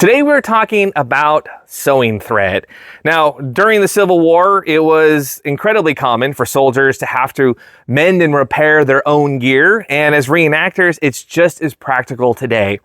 Today we're talking about sewing thread. Now, during the Civil War, it was incredibly common for soldiers to have to mend and repair their own gear, and as reenactors, it's just as practical today.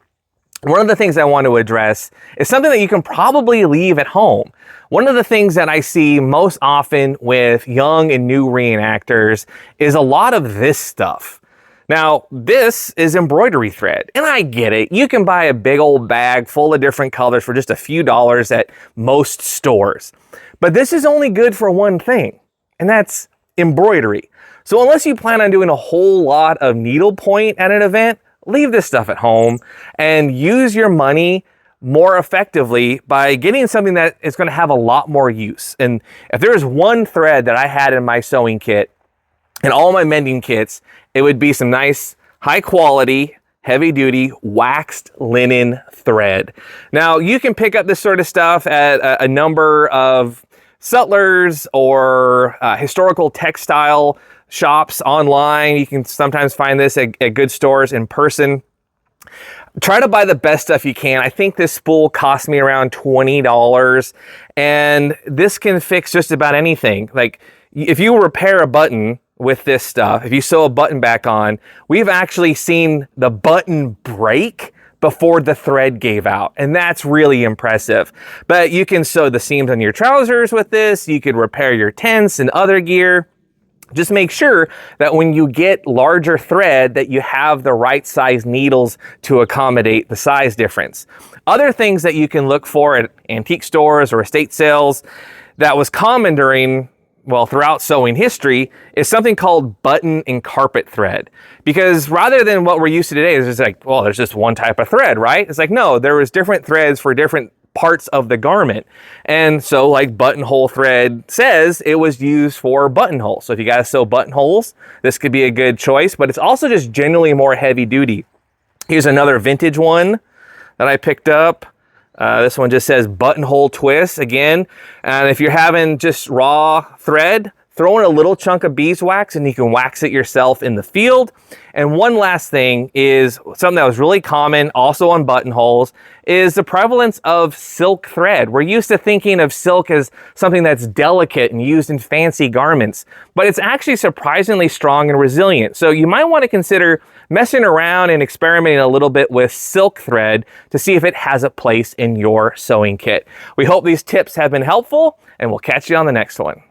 One of the things I want to address is something that you can probably leave at home. One of the things that I see most often with young and new reenactors is a lot of this stuff. Now, this is embroidery thread, and I get it. You can buy a big old bag full of different colors for just a few dollars at most stores. But this is only good for one thing, and that's embroidery. So unless you plan on doing a whole lot of needlepoint at an event, leave this stuff at home and use your money more effectively by getting something that is going to have a lot more use. And if there is one thread that I had in my sewing kit and all my mending kits, it would be some nice, high quality, heavy duty waxed linen thread. Now, you can pick up this sort of stuff at a number of sutlers or historical textile shops online. You can sometimes find this at good stores in person. Try to buy the best stuff you can. I think this spool cost me around $20, and this can fix just about anything. Like, if you repair a button with this stuff, if you sew a button back on, we've actually seen the button break before the thread gave out, and that's really impressive. But you can sew the seams on your trousers with this. You could repair your tents and other gear. Just make sure that when you get larger thread that you have the right size needles to accommodate the size difference. Other things that you can look for at antique stores or estate sales that was common throughout sewing history is something called button and carpet thread. Because rather than what we're used to today, is just like, well, there's just one type of thread, right? It's like, no, there was different threads for different parts of the garment. And so, like buttonhole thread says, it was used for buttonholes. So if you gotta sew buttonholes, this could be a good choice, but it's also just generally more heavy duty. Here's another vintage one that I picked up. This one just says buttonhole twist again. And if you're having just raw thread, throw in a little chunk of beeswax and you can wax it yourself in the field. And one last thing is something that was really common also on buttonholes is the prevalence of silk thread. We're used to thinking of silk as something that's delicate and used in fancy garments, but it's actually surprisingly strong and resilient. So you might want to consider messing around and experimenting a little bit with silk thread to see if it has a place in your sewing kit. We hope these tips have been helpful, and we'll catch you on the next one.